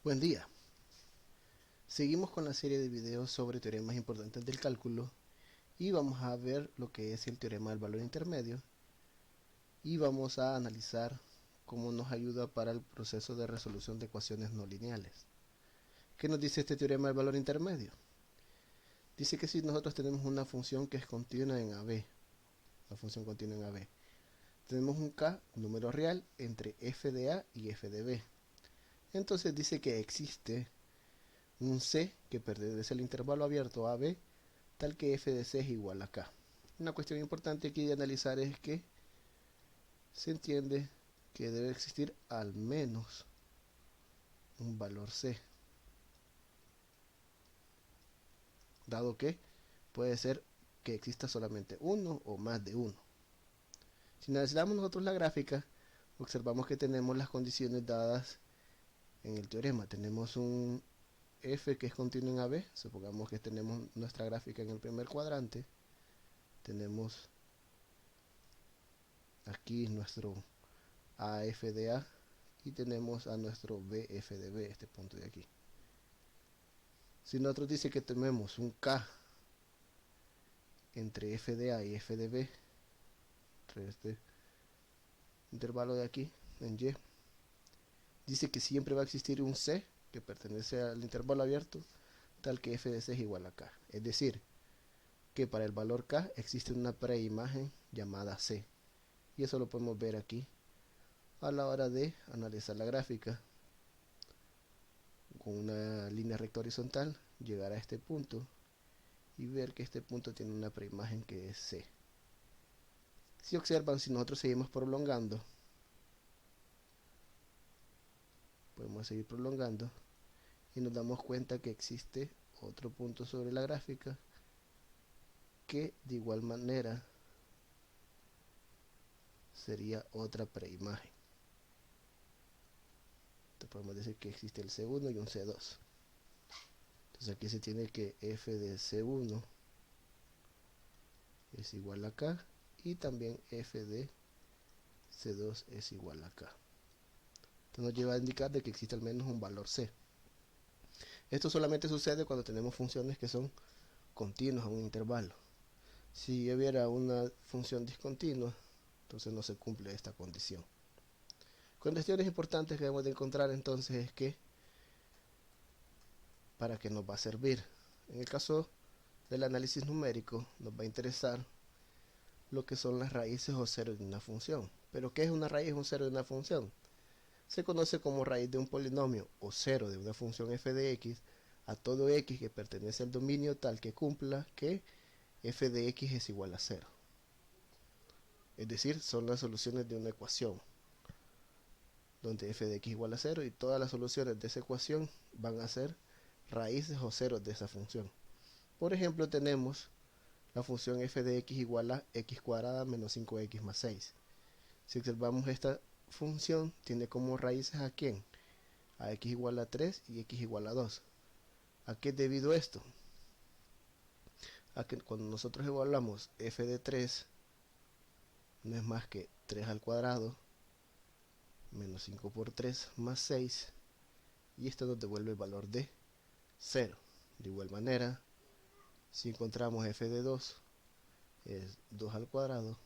Buen día. Seguimos con la serie de videos sobre teoremas importantes del cálculo y vamos a ver lo que es el teorema del valor intermedio y vamos a analizar cómo nos ayuda para el proceso de resolución de ecuaciones no lineales. ¿Qué nos dice este teorema del valor intermedio? Dice que si nosotros tenemos una función que es continua en AB, una función continua en AB, tenemos un k, un número real, entre f de a y f de b. Entonces dice que existe un c que pertenece al intervalo abierto AB, tal que f de c es igual a k. Una cuestión importante aquí de analizar es que se entiende que debe existir al menos un valor c, dado que puede ser que exista solamente uno o más de uno. Si analizamos nosotros la gráfica, observamos que tenemos las condiciones dadas en el teorema. Tenemos un f que es continuo en AB, supongamos que tenemos nuestra gráfica en el primer cuadrante, tenemos aquí nuestro AF de A y tenemos a nuestro BF de B, este punto de aquí. Si nosotros dice que tenemos un K entre F de A y F de B, entre este intervalo de aquí, en Y, dice que siempre va a existir un C que pertenece al intervalo abierto, tal que F de C es igual a K. Es decir, que para el valor K existe una preimagen llamada C. Y eso lo podemos ver aquí a la hora de analizar la gráfica. Con una línea recta horizontal, llegar a este punto y ver que este punto tiene una preimagen que es C. Si observan, si nosotros seguimos prolongando, podemos seguir prolongando y nos damos cuenta que existe otro punto sobre la gráfica que de igual manera sería otra preimagen. Entonces podemos decir que existe el C1 y un C2. Entonces aquí se tiene que f de C1 es igual a K y también f de C2 es igual a K. Esto nos lleva a indicar de que existe al menos un valor C. Esto solamente sucede cuando tenemos funciones que son continuas a un intervalo. Si hubiera una función discontinua, entonces no se cumple esta condición. Condiciones importantes que debemos de encontrar entonces es que para qué nos va a servir. En el caso del análisis numérico nos va a interesar lo que son las raíces o ceros de una función. ¿Pero qué es una raíz o un cero de una función? Se conoce como raíz de un polinomio o cero de una función f de x a todo x que pertenece al dominio tal que cumpla que f de x es igual a 0. Es decir, son las soluciones de una ecuación donde f de x igual a 0 y todas las soluciones de esa ecuación van a ser raíces o ceros de esa función. Por ejemplo, tenemos la función f de x igual a x cuadrada menos 5x más 6. Si observamos esta función, tiene como raíces a quién, a x igual a 3 y x igual a 2. ¿A qué es debido esto? A que cuando nosotros evaluamos f de 3 no es más que 3 al cuadrado menos 5 por 3 más 6, y esto nos devuelve el valor de 0. De igual manera, si encontramos f de 2 es 2 al cuadrado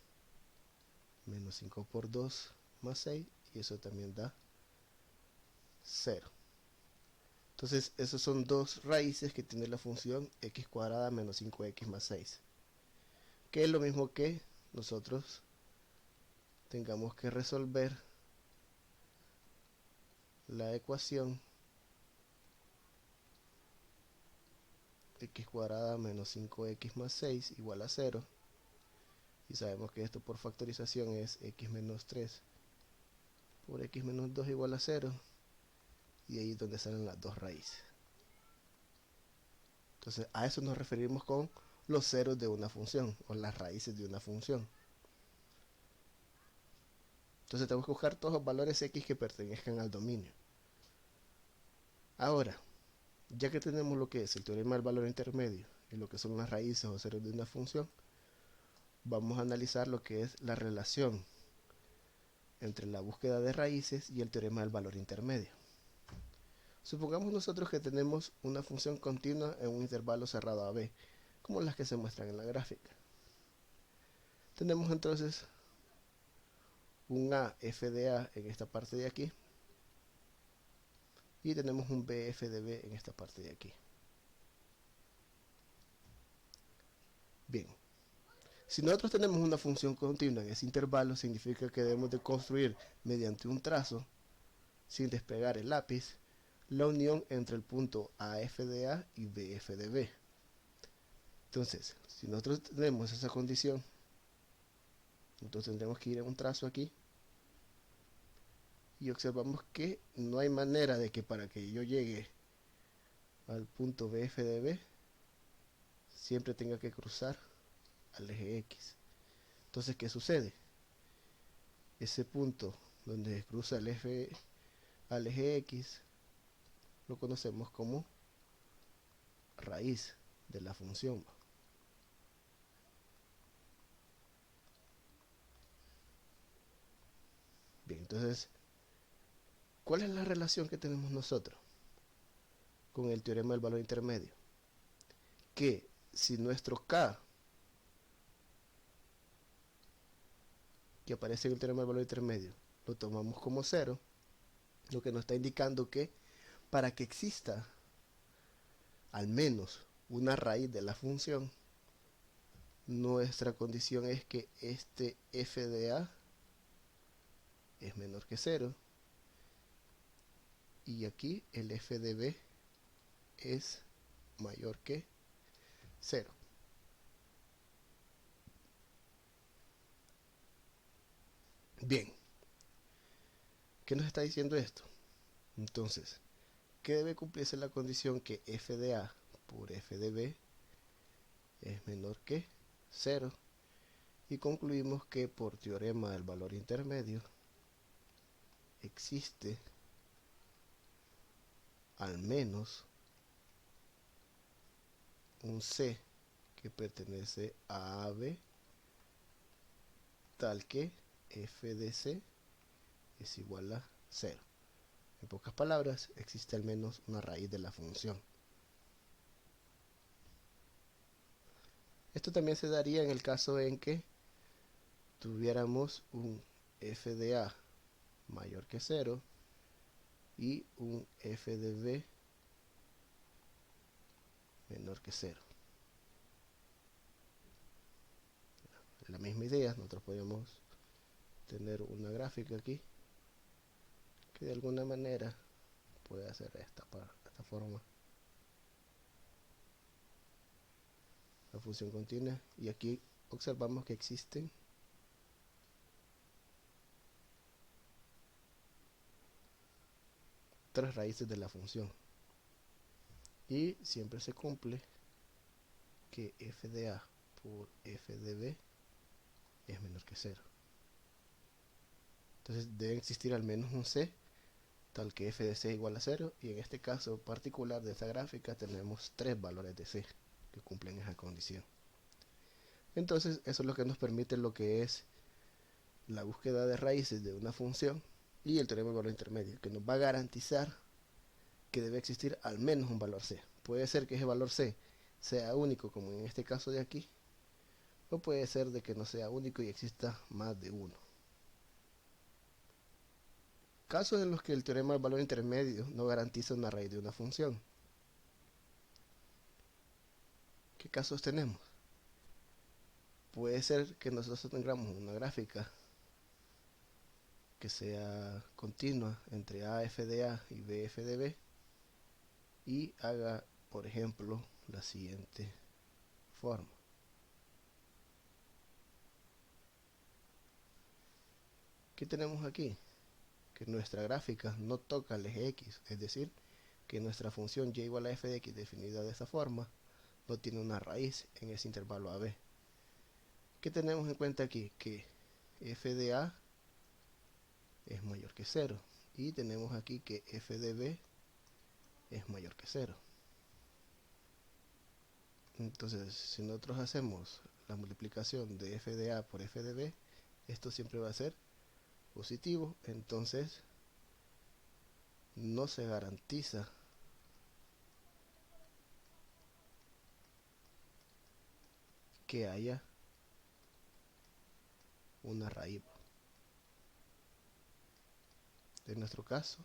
menos 5 por 2 más 6, y eso también da 0. Entonces esos son dos raíces que tiene la función x cuadrada menos 5x más 6, que es lo mismo que nosotros tengamos que resolver la ecuación x cuadrada menos 5x más 6 igual a 0, y sabemos que esto por factorización es x menos 3 por x menos 2 igual a 0, y ahí es donde salen las dos raíces. Entonces a eso nos referimos con los ceros de una función o las raíces de una función. Entonces tenemos que buscar todos los valores x que pertenezcan al dominio. Ahora, ya que tenemos lo que es el teorema del valor intermedio y lo que son las raíces o ceros de una función, vamos a analizar lo que es la relación entre la búsqueda de raíces y el teorema del valor intermedio. Supongamos nosotros que tenemos una función continua en un intervalo cerrado a b, como las que se muestran en la gráfica. Tenemos entonces un a f de a en esta parte de aquí y tenemos un b f de b en esta parte de aquí. Bien, si nosotros tenemos una función continua en ese intervalo, significa que debemos de construir mediante un trazo, sin despegar el lápiz, la unión entre el punto AF de A y BF de B. Entonces, si nosotros tenemos esa condición, entonces tendremos que ir a un trazo aquí y observamos que no hay manera de que para que yo llegue al punto BF de B siempre tenga que cruzar al eje X. Entonces, ¿qué sucede? Ese punto donde cruza el eje al eje X lo conocemos como raíz de la función. Bien, entonces, ¿cuál es la relación que tenemos nosotros con el teorema del valor intermedio? Que si nuestro K, que aparece en el teorema del valor intermedio, lo tomamos como 0, lo que nos está indicando que para que exista al menos una raíz de la función, nuestra condición es que este f de a es menor que 0 y aquí el f de b es mayor que 0. Bien, ¿qué nos está diciendo esto? Entonces, ¿qué debe cumplirse la condición que f de a por f de b es menor que 0? Y concluimos que por teorema del valor intermedio existe al menos un C que pertenece a AB tal que f de C es igual a 0. En pocas palabras, existe al menos una raíz de la función. Esto también se daría en el caso en que tuviéramos un f de a mayor que 0 y un f de b menor que 0. La misma idea, nosotros podemos tener una gráfica aquí que de alguna manera puede hacer esta forma, la función continua, y aquí observamos que existen tres raíces de la función y siempre se cumple que f de a por f de b es menor que 0. Entonces debe existir al menos un c tal que f de c igual a 0, y en este caso particular de esta gráfica tenemos tres valores de c que cumplen esa condición. Entonces eso es lo que nos permite lo que es la búsqueda de raíces de una función y el teorema del valor intermedio, que nos va a garantizar que debe existir al menos un valor c. Puede ser que ese valor c sea único, como en este caso de aquí, o puede ser de que no sea único y exista más de uno. Casos en los que el teorema del valor intermedio no garantiza una raíz de una función. ¿Qué casos tenemos? Puede ser que nosotros tengamos una gráfica que sea continua entre AF de A y BF de B y haga, por ejemplo, la siguiente forma. ¿Qué tenemos aquí? Que nuestra gráfica no toca el eje X, es decir, que nuestra función y igual a f de x definida de esta forma no tiene una raíz en ese intervalo AB. ¿Qué tenemos en cuenta aquí? Que f de a es mayor que 0 y tenemos aquí que f de b es mayor que 0. Entonces, si nosotros hacemos la multiplicación de f de a por f de b, esto siempre va a ser positivo, entonces no se garantiza que haya una raíz. En nuestro caso,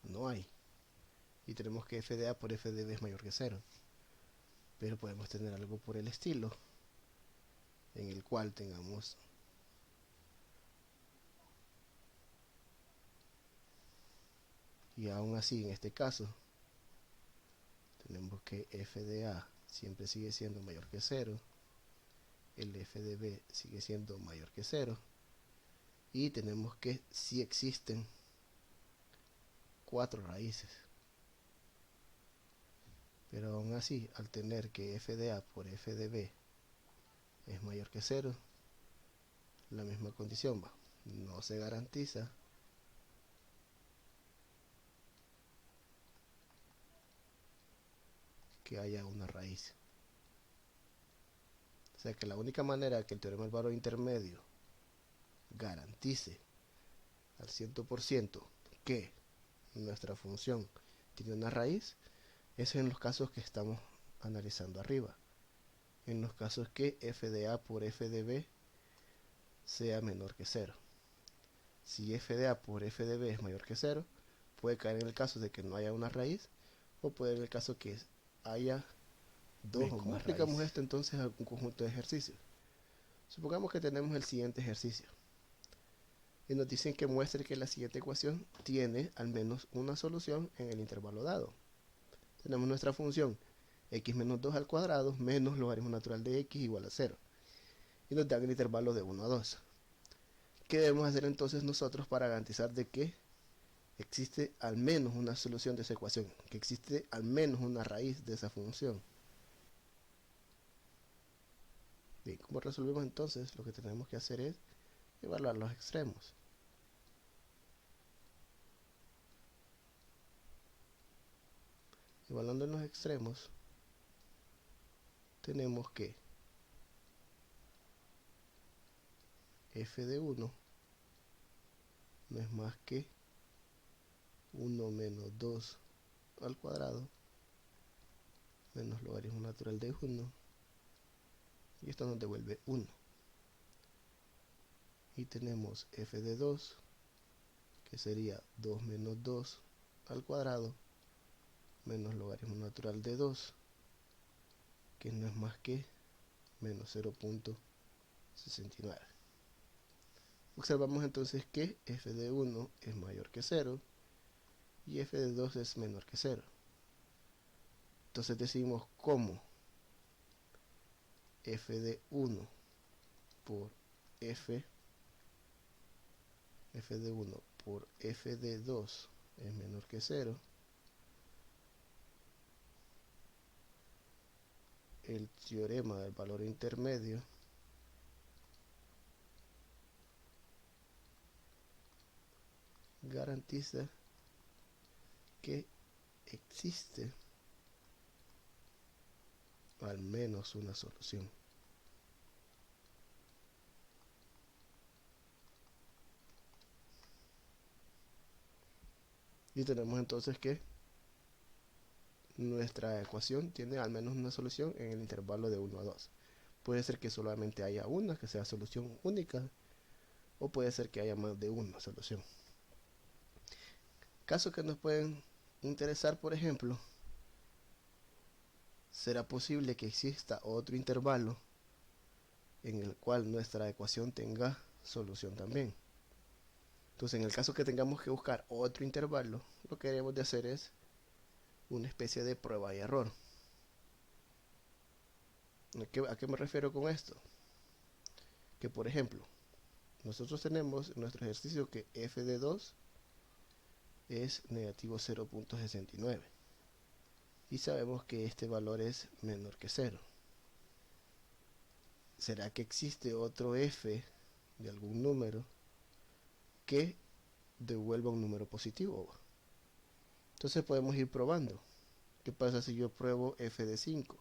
no hay. Y tenemos que f de a por f de b es mayor que 0. Pero podemos tener algo por el estilo, en el cual tengamos y aún así en este caso tenemos que f de a siempre sigue siendo mayor que 0, el f de b sigue siendo mayor que 0, y tenemos que si existen 4 raíces. Pero aún así, al tener que f de a por f de b es mayor que 0, la misma condición va, no se garantiza que haya una raíz. O sea que la única manera que el teorema del valor intermedio garantice al 100% que nuestra función tiene una raíz es en los casos que estamos analizando arriba. En los casos que f de a por f de b sea menor que 0. Si f de a por f de b es mayor que 0, puede caer en el caso de que no haya una raíz, o puede en el caso que haya dos o más. ¿Cómo aplicamos esto entonces a un conjunto de ejercicios? Supongamos que tenemos el siguiente ejercicio y nos dicen que muestre que la siguiente ecuación tiene al menos una solución en el intervalo dado. Tenemos nuestra función x menos 2 al cuadrado menos logaritmo natural de x igual a 0, y nos dan el intervalo de 1 a 2. ¿Qué debemos hacer entonces nosotros para garantizar de que existe al menos una solución de esa ecuación, que existe al menos una raíz de esa función? Bien, ¿cómo resolvemos entonces? Lo que tenemos que hacer es evaluar los extremos. Evaluando en los extremos, tenemos que f de 1 no es más que 1 menos 2 al cuadrado menos logaritmo natural de 1, y esto nos devuelve 1. Y tenemos f de 2, que sería 2 menos 2 al cuadrado menos logaritmo natural de 2, que no es más que menos 0.69. Observamos entonces que f de 1 es mayor que 0 y f de 2 es menor que 0. Entonces decimos como f de 1 por f de 1 por f de 2 es menor que 0, el teorema del valor intermedio garantiza que existe al menos una solución. Y tenemos entonces que nuestra ecuación tiene al menos una solución en el intervalo de 1 a 2. Puede ser que solamente haya una, que sea solución única, o puede ser que haya más de una solución. Casos que nos pueden interesar, por ejemplo, será posible que exista otro intervalo en el cual nuestra ecuación tenga solución también. Entonces, en el caso que tengamos que buscar otro intervalo, lo que debemos de hacer es una especie de prueba y error. ¿A qué me refiero con esto? Que por ejemplo, nosotros tenemos en nuestro ejercicio que f de 2 es negativo 0.69 y sabemos que este valor es menor que 0. ¿Será que existe otro f de algún número que devuelva un número positivo? Entonces podemos ir probando. ¿Qué pasa si yo pruebo f de 5?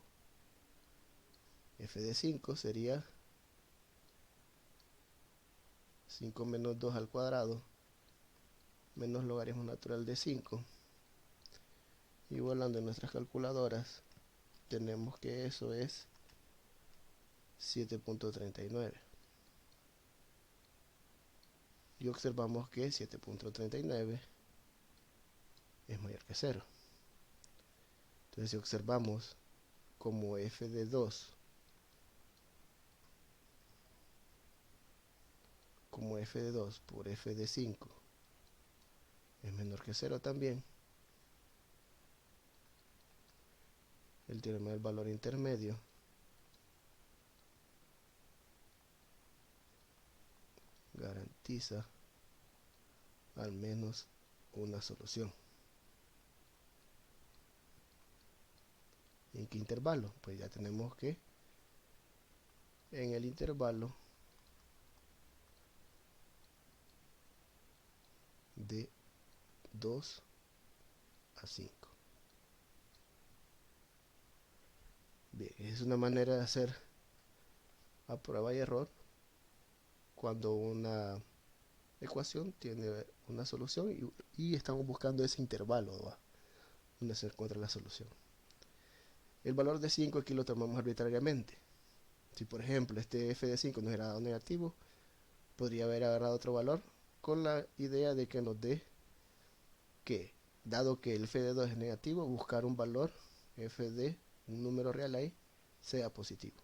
F de 5 sería 5 menos 2 al cuadrado menos logaritmo natural de 5. Y volando en nuestras calculadoras, tenemos que eso es 7.39. Y observamos que 7.39 es mayor que 0. Entonces si observamos como f de 2 por f de 5 es menor que 0 también, el teorema del valor intermedio garantiza al menos una solución. ¿En qué intervalo? Pues ya tenemos que en el intervalo de 2 a 5. Bien, es una manera de hacer a prueba y error cuando una ecuación tiene una solución y estamos buscando ese intervalo, ¿va?, donde se encuentra la solución. El valor de 5 aquí lo tomamos arbitrariamente. Si por ejemplo este f de 5 nos hubiera dado negativo, podría haber agarrado otro valor con la idea de que nos dé que, dado que el f de 2 es negativo, buscar un valor f de un número real ahí sea positivo.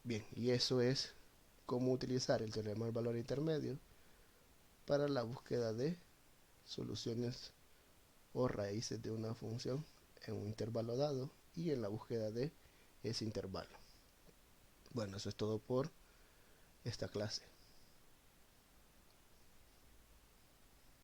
Bien, y eso es cómo utilizar el teorema del valor intermedio para la búsqueda de soluciones o raíces de una función en un intervalo dado y en la búsqueda de ese intervalo. Bueno, eso es todo por esta clase.